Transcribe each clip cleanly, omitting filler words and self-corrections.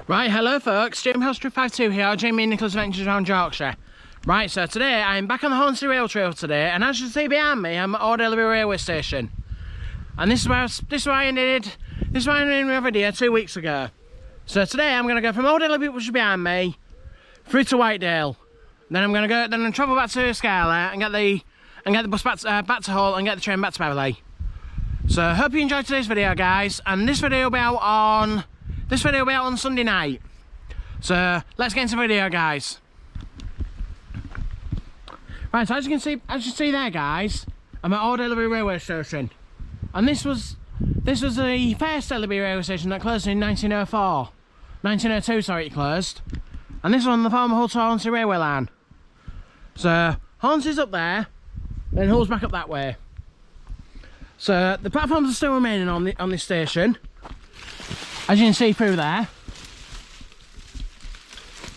Right, hello folks, Jamie House 352 here, Jamie and Nicholas Adventures around Yorkshire. Right, so today I'm back on the Hornsea rail trail today, and as you see behind me, I'm at Old Ellerby railway station. And this is where I ended my video 2 weeks ago. So today I'm gonna go from Old Ellerby, which is behind me, through to Whitedale. Then I'm gonna travel back to Scarlet and get the bus back to Hull and get the train back to Beverley. So hope you enjoyed today's video, guys, and this video will be out on Sunday night. So let's get into the video, guys. Right, so as you see there, guys, I'm at Old Ellerby railway station, and this was the first Ellerby railway station that closed in 1902. Sorry, it closed, and this is on the former Hull to Hornsea railway line. So Hornsea's up there, then Hull's back up that way. So the platforms are still remaining on this station, as you can see through there.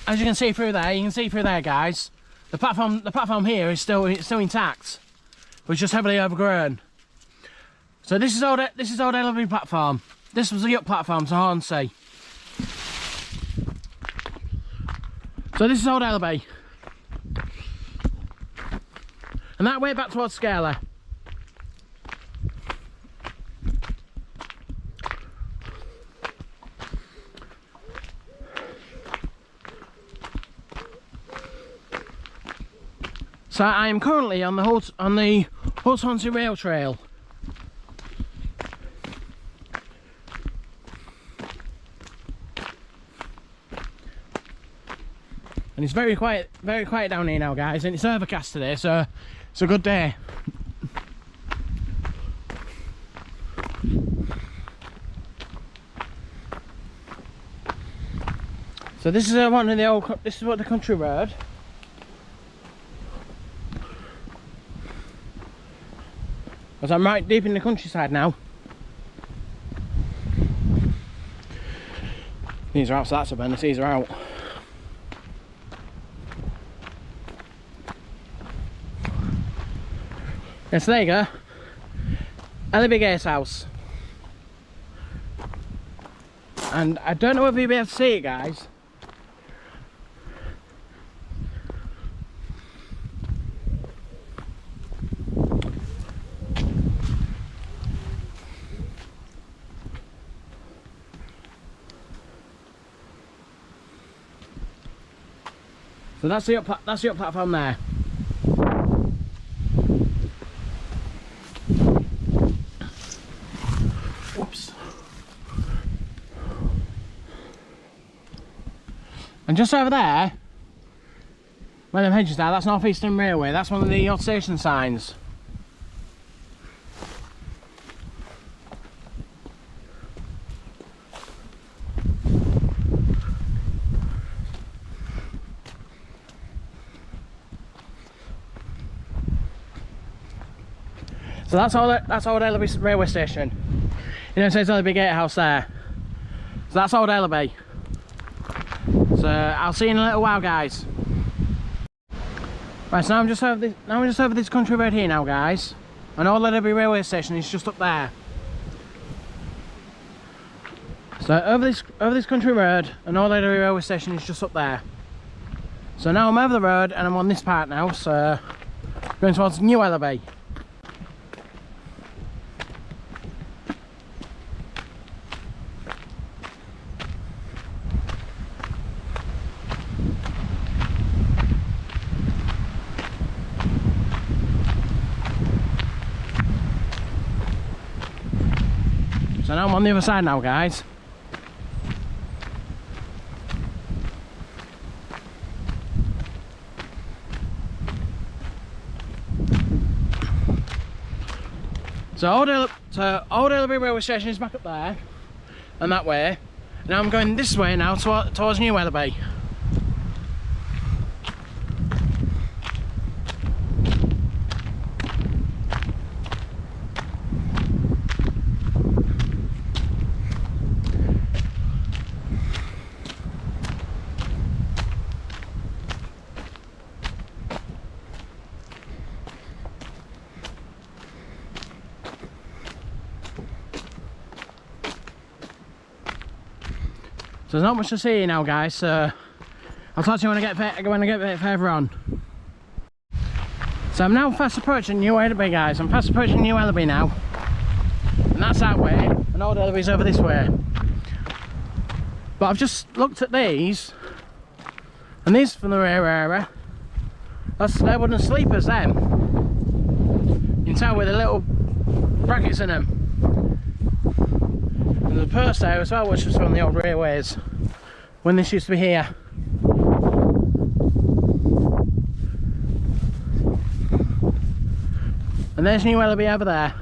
As you can see through there, guys. The platform here is still intact, but it's just heavily overgrown. So this is Old Ellerby platform. This was the up platform to Hornsea. So this is Old Ellerby, and that way back towards Scarlet. So I am currently on the Hull to Hornsea rail trail. And it's very quiet down here now, guys, and it's overcast today, so it's a good day. So this is what the country road. Because I'm right deep in the countryside now. These are out, so that's a bonus. These are out. Yes, there you go. Ellerby Gatehouse. And I don't know whether you'll be able to see it, guys. So that's the up platform there. Whoops. And just over there, where them hedges are, that's North Eastern Railway. That's one of the old station signs. So that's Old Ellerby railway station. You know, it says Ellerby Gatehouse there. So that's Old Ellerby. So I'll see you in a little while, guys. Right, so now I'm just over this country road here now, guys. And Old Ellerby railway station is just up there. So over this country road, and Old Ellerby railway station is just up there. So now I'm over the road and I'm on this part now, so going towards New Ellerby. So now I'm on the other side now, guys. So Old Ellerby railway station is back up there, and that way. Now I'm going this way now towards New Ellerby. there's not much to see here now, guys, so I'll talk to you when I get a bit further on. So I'm now fast approaching New Ellerby, guys. I'm fast approaching New Ellerby now. And that's that way, and Old Ellerby's over this way. But I've just looked at these, and these from the rear area. They're wooden sleepers, them. You can tell with the little brackets in them. And there's a post there as well, which was from the old railways, when this used to be here. And there's New Ellerby over there.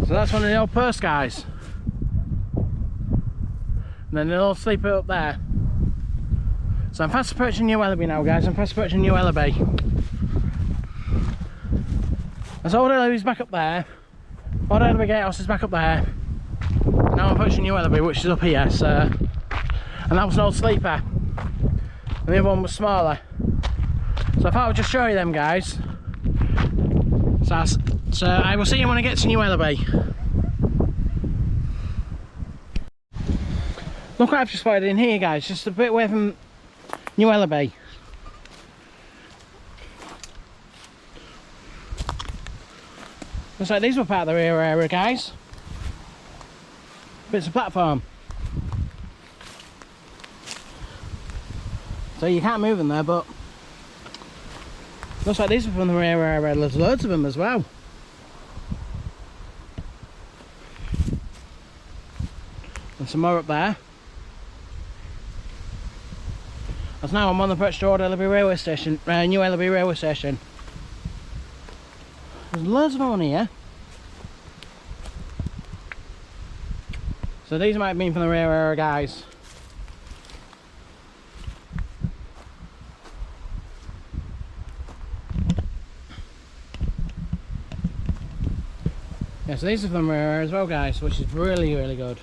So that's one of the old post guys. And then the little sleeper up there. So I'm fast approaching New Ellerby now, guys. I'm fast approaching New Ellerby. As Old Ellerby's back up there. Old Ellerby Gatehouse is back up there. Now I'm approaching New Ellerby, which is up here. So, and that was an old sleeper. And the other one was smaller. So I thought I'd just show you them, guys. So I will see you when I get to New Ellerby. Look what I've just spotted in here, guys. Just a bit away from New Ellerby. Looks like these were part of the rear area, guys. Bits of platform. So you can't move in there, but looks like these are from the rear area. There's loads of them as well. And some more up there. As now I'm on the approach to Old Ellerby railway station, New Ellerby railway station. There's loads of them on here. So these might have been from the rear area, guys. Yeah, so these are from the rear area as well, guys, which is really, really good.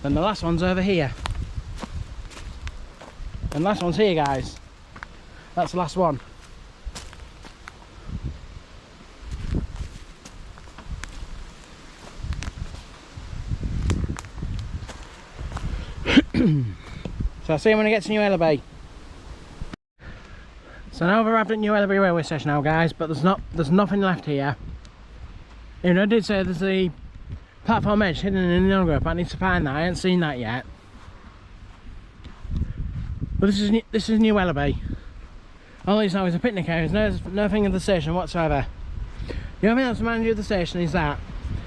Then the last one's over here. And the last one's here, guys. That's the last one. So I'll see you when I get to New Ellerby. So now we've arrived at New Ellerby railway station now, guys, but there's nothing left here. You know, I did say there's the platform edge hidden in the undergrowth, but I need to find that. I haven't seen that yet. But this is New Ellerby. All it is now is a picnic area. There's nothing at the station whatsoever. The only thing that's reminded you of the station is that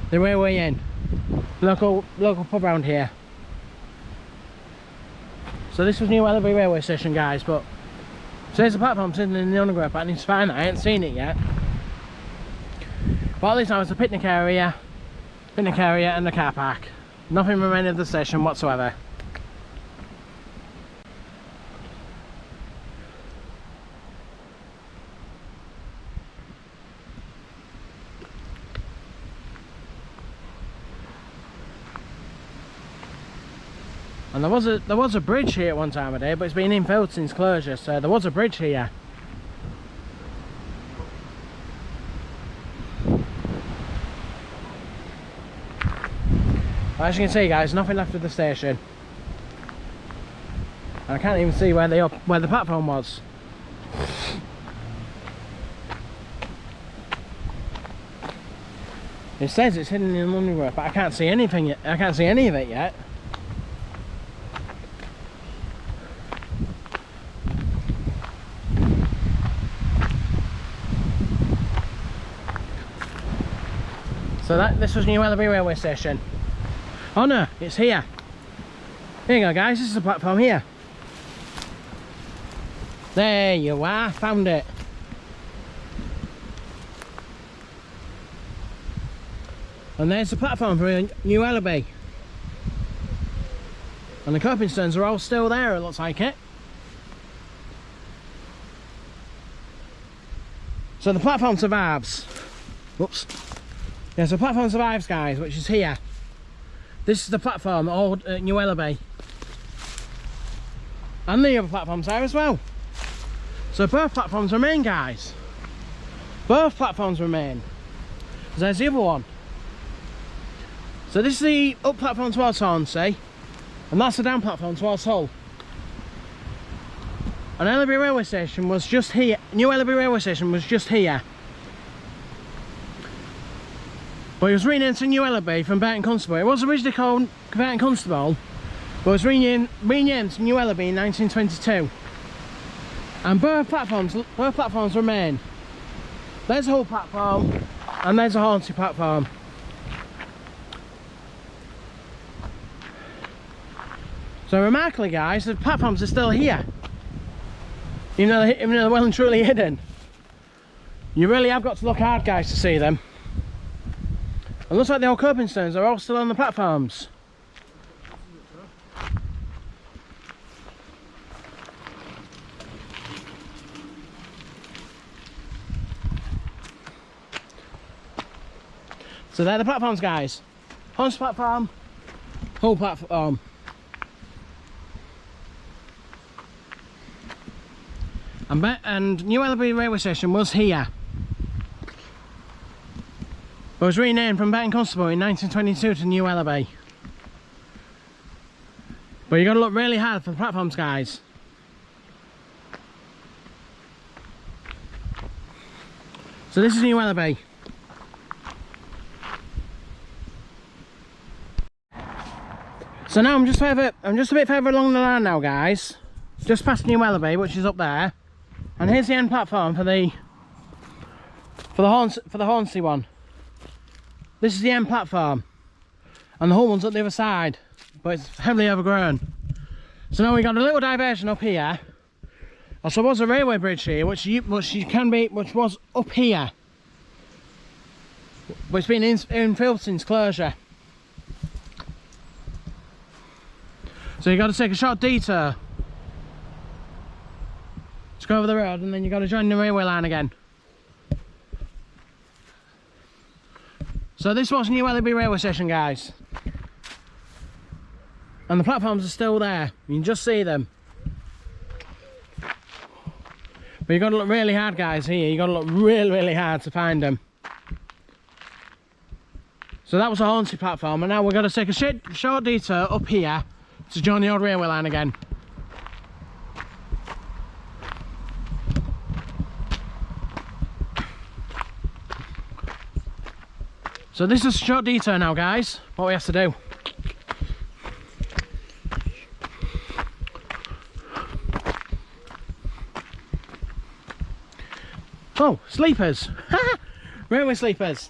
the railway inn, local pub around here. So this was New Ellerby railway station, guys. But so there's a platform sitting in the undergrowth, but I need to find that. I haven't seen it yet. But all this now is a picnic area and the car park. Nothing remaining of the station whatsoever. And there was a bridge here at one time of day, but it's been infilled since closure, so there was a bridge here. As you can see, guys, nothing left of the station. And I can't even see where the platform was. It says it's hidden in the undergrowth, but I can't see anything yet. I can't see any of it yet. So this was New Ellerby railway station. Oh no, it's here. Here you go, guys, this is the platform here. There you are, found it. And there's the platform for New Ellerby. And the coping stones are all still there, it looks like it. So the platform survives. Whoops. Yeah, so the platform survives, guys, which is here. This is the platform, Old New Ellerby. And the other platform's there as well. So both platforms remain, guys. Both platforms remain. There's the other one. So this is the up platform towards Hornsea, and that's the down platform towards Hull. And Ellerby railway station was just here. New Ellerby railway station was just here. But it was renamed to New Ellerby from Burton Constable. It was originally called Burton Constable, but it was renamed to New Ellerby in 1922. And both platforms remain. There's a Hull platform, and there's a Hornsea platform. So remarkably, guys, the platforms are still here. Even though they're well and truly hidden. You really have got to look hard, guys, to see them. It looks like the old coping stones are all still on the platforms. So they're the platforms, guys. Hornsea platform, Hull platform. And New Ellerby railway station was here. But it was renamed from Burton Constable in 1922 to New Ellerby. But you got to look really hard for the platforms, guys. So this is New Ellerby. So now I'm just a bit further along the line now, guys. Just past New Ellerby, which is up there. And here's the end platform for the Hornsea one. This is the end platform, and the Hull one's at the other side, but it's heavily overgrown. So now we got a little diversion up here. Also, there was a railway bridge here, which was up here, but it's been infilled since closure. So you got to take a short detour to go over the road, and then you got to join the railway line again. So this was New Ellerby railway station, guys, and the platforms are still there. You can just see them, but you got to look really hard, guys. Here you got to look really hard to find them. So that was a Hornsea platform, and now we're going to take a short detour up here to join the old railway line again. So this is a short detour now, guys. What we have to do. Oh, sleepers. Railway sleepers.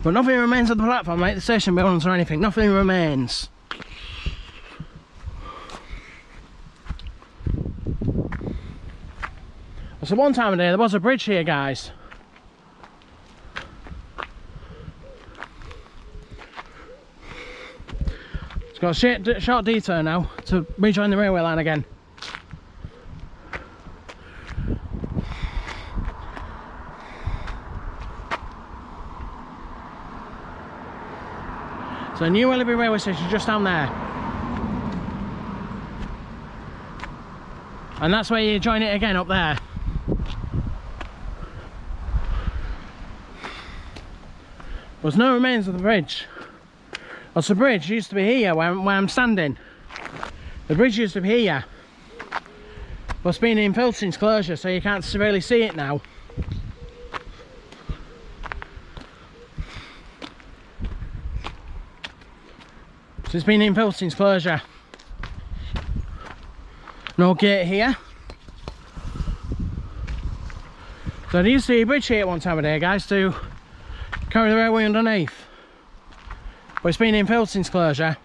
But nothing remains of the platform, like the station buildings or anything. Nothing remains. So one time of day there was a bridge here, guys. It's got a short detour now to rejoin the railway line again. So New Ellerby railway station is just down there. And that's where you join it again, up there. There's no remains of the bridge. Well, the bridge used to be here where I'm standing. The bridge used to be here. But it's been infilled since closure, so you can't really see it now. So it's been infilled since closure. No gate here. So there used to be a bridge here at one time of day, guys, to carry the railway underneath, but it's been infilled since closure.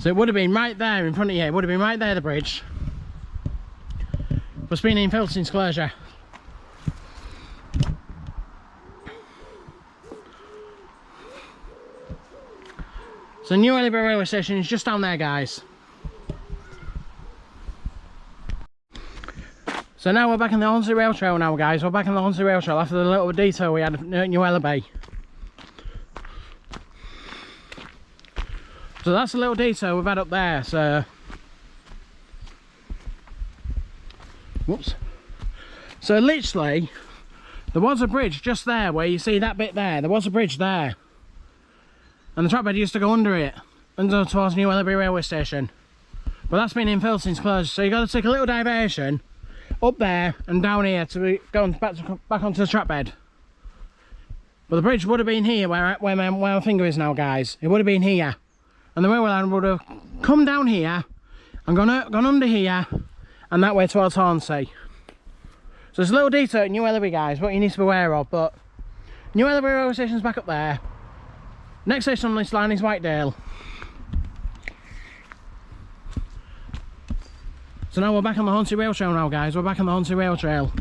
So it would have been right there in front of you, it would have been right there, the bridge, but it's been infilled since closure. So New Ellerby railway station is just down there, guys. So now we're back on the Hornsea rail trail now, guys. We're back on the Hornsea rail trail after the little detour we had at New Ellerby. So that's a little detour we've had up there, so Whoops. So literally, there was a bridge just there where you see that bit there. There was a bridge there. And the track bed used to go under it, under towards New Ellerby railway station. But that's been infilled since closed, so you got to take a little diversion up there and down here to be going back onto the track bed. But the bridge would have been here where my finger is now, guys. It would have been here. And the railway line would have come down here and gone under here and that way towards Hornsea. So there's a little detour at New Ellerby, guys, what you need to be aware of. But New Ellerby railway station's back up there. Next station on this line is Whitedale. So now we're back on the Hornsea rail trail now, guys. We're back on the Hornsea rail trail.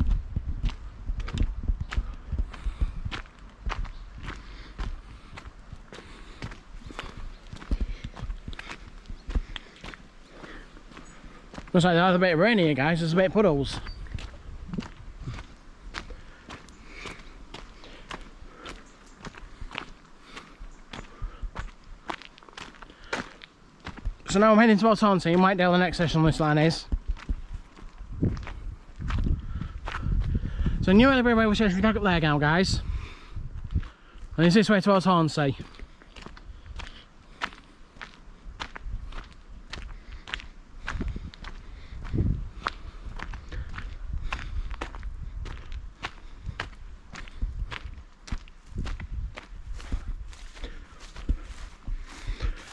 Looks like there's a bit of rain here, guys. There's a bit of puddles. So now I'm heading towards Hornsea and Whitedale. The next station on this line is. So New Ellerby railway station back up there now, guys. And it's this way towards Hornsea.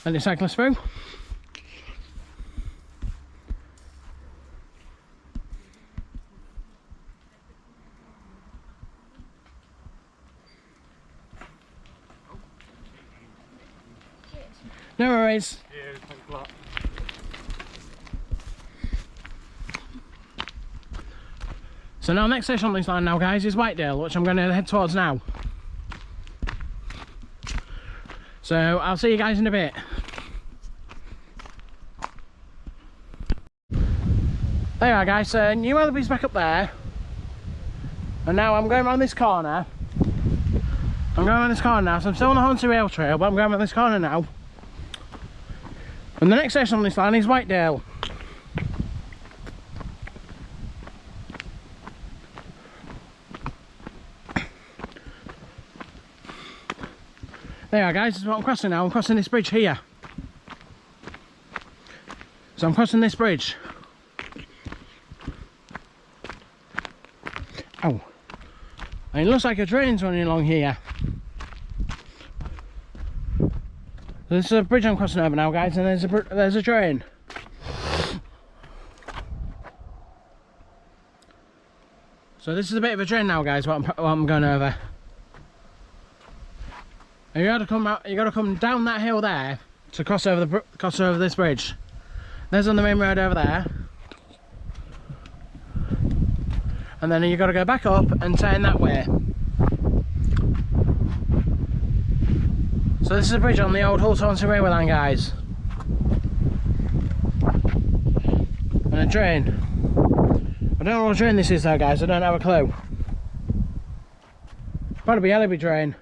And the cyclist through. No worries. Yeah, thanks a lot. So now next station on this line now, guys, is Whitedale, which I'm going to head towards now. So I'll see you guys in a bit. There you are, guys. So New Ellerby's back up there. And now I'm going around this corner. I'm going around this corner now, so I'm still on the Hornsea rail trail, but I'm going around this corner now. And the next station on this line is Whitedale. There you are, guys. This is what I'm crossing now. I'm crossing this bridge here. So I'm crossing this bridge. Oh. And it looks like a train's running along here. This is a bridge I'm crossing over now, guys, and there's a train. So this is a bit of a train now, guys, what I'm going over. And you got to come down that hill there to cross over this bridge. There's on the main road over there. And then you got to go back up and turn that way. So this is a bridge on the old Hornsea railway line, guys. And a train. I don't know what train this is though, guys, I don't have a clue. Probably be Ellerby train.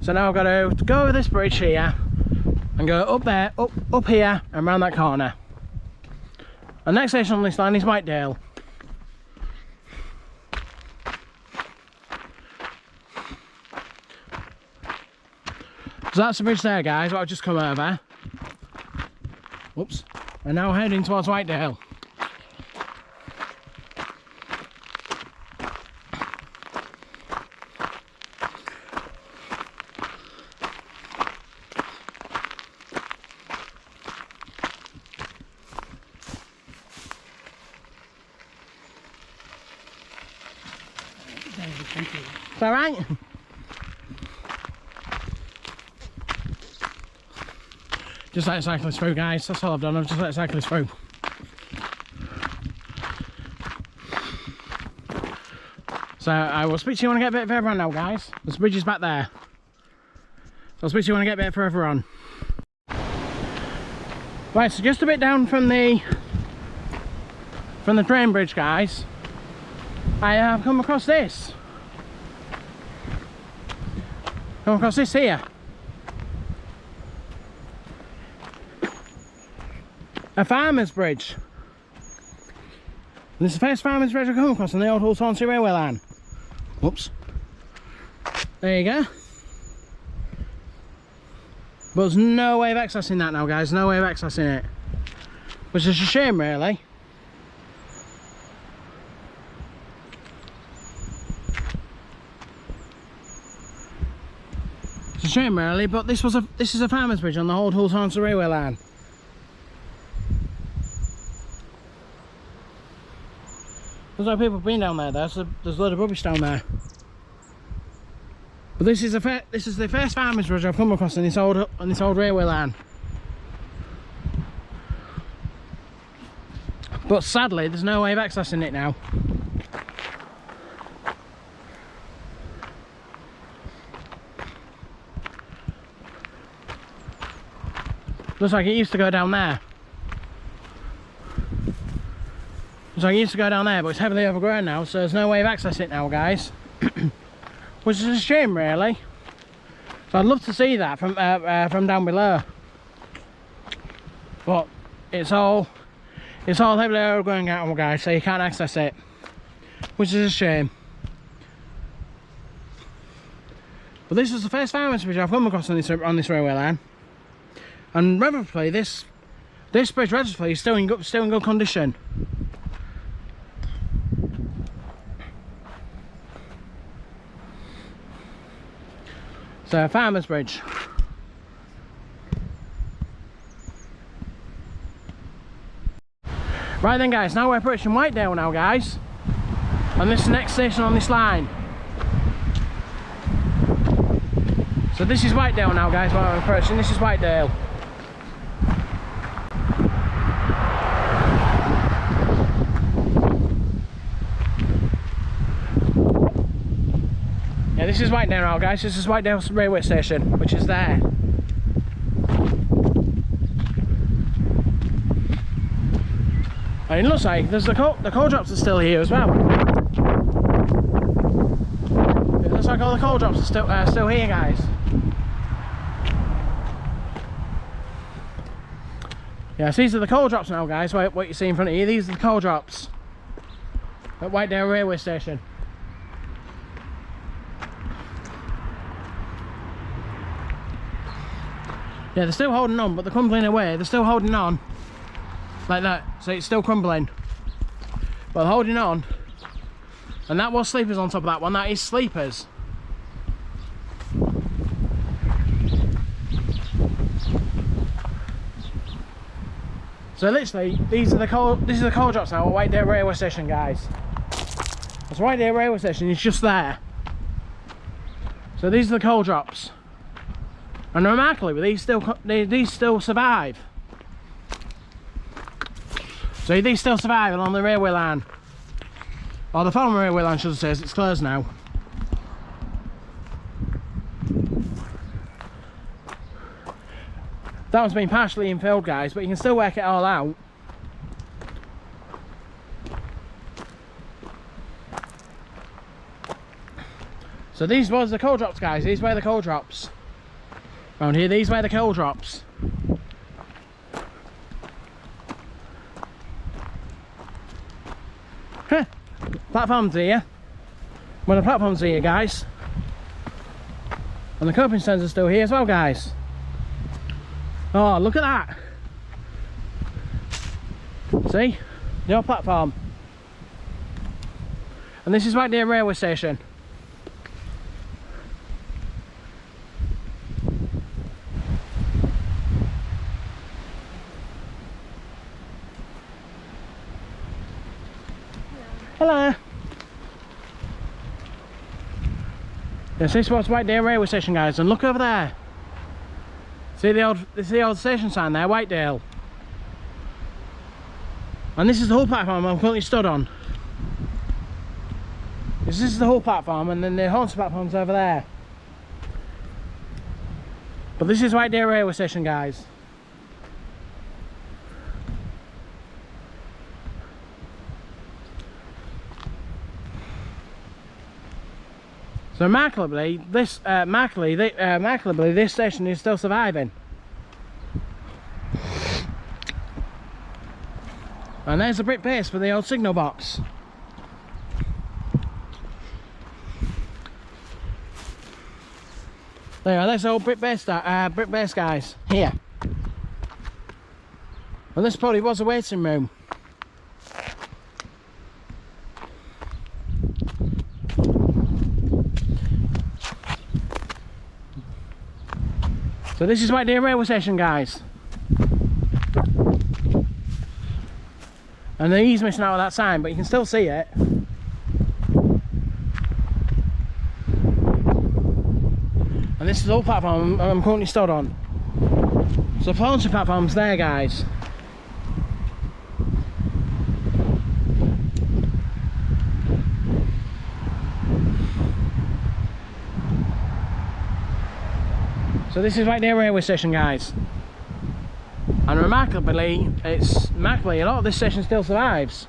So now I've got to go over this bridge here and go up there, up here and round that corner. And next station on this line is Whitedale. So that's the bridge there, guys, what I've just come over. Whoops. And now heading towards Whitedale. Is that right? Just let the cyclist through, guys. That's all I've done. I've just let the cyclist through. So I will speak to you when I get a bit further on now, guys. The bridge is back there. So I'll speak to you when I get a bit further on. Right, so just a bit down from the train bridge, guys, I have come across this. Come across this here. a farmer's bridge. This is the first farmer's bridge I've come across on the old Hornsea railway line. Whoops. There you go. But there's no way of accessing that now, guys. No way of accessing it. Which is a shame, really. It's a shame, really, but this is a farmer's bridge on the old Hornsea railway line. There's no people been down there though, so there's a load of rubbish down there. But this is the first farmer's bridge I've come across on this old railway line. But sadly, there's no way of accessing it now. Looks like it used to go down there. Looks like it used to go down there, but it's heavily overgrown now, so there's no way of accessing it now, guys. Which is a shame, really. So I'd love to see that from down below. But it's all heavily overgrown now, guys, so you can't access it. Which is a shame. But this is the first farmer's bridge I've come across on this railway line. And relatively, this bridge relatively is still in good condition. So, farmer's bridge. Right then, guys, now we're approaching Whitedale now, guys. And this is the next station on this line. So this is Whitedale now, guys, while we're approaching. This is Whitedale. Yeah, this is Whitedale now, guys. This is Whitedale railway station, which is there. And it looks like there's the coal drops are still here as well. It looks like all the coal drops are still here, guys. Yeah, so these are the coal drops now, guys. What you see in front of you, these are the coal drops at Whitedale railway station. Yeah, they're still holding on, but they're crumbling away. They're still holding on like that, so it's still crumbling, but they're holding on. And that was sleepers on top of that one. That is sleepers. So literally, this is the coal drops now at Whitedale railway station, guys. That's Whitedale railway station. It's just there. So these are the coal drops. And remarkably, these still survive. So these still survive along the railway line. Or the former railway line, should I say, as it's closed now. That one's been partially infilled, guys, but you can still work it all out. So these was the coal drops, guys. These were the coal drops. Around here, these were the coal drops. Huh. Platforms here. Well, the platforms here, guys. And the coping stones are still here as well, guys. Oh, look at that. See? The old platform. And this is Whitedale railway station. Hello. Yes, this was Whitedale railway station, guys, and look over there. See the old station sign there, Whitedale. And this is the whole platform I'm currently stood on. This is the whole platform, and then the Hornsea platform's over there. But this is Whitedale railway station, guys. So remarkably, this station is still surviving. And there's the brick base for the old signal box. There, there's the old brick base, guys. Here. And this probably was a waiting room. So this is Whitedale railway station, guys. And the E's missing out of that sign, but you can still see it. And this is the old platform I'm currently stood on. So the Hornsea platform's there, guys. So this is Whitedale railway station, guys. And remarkably, a lot of this station still survives.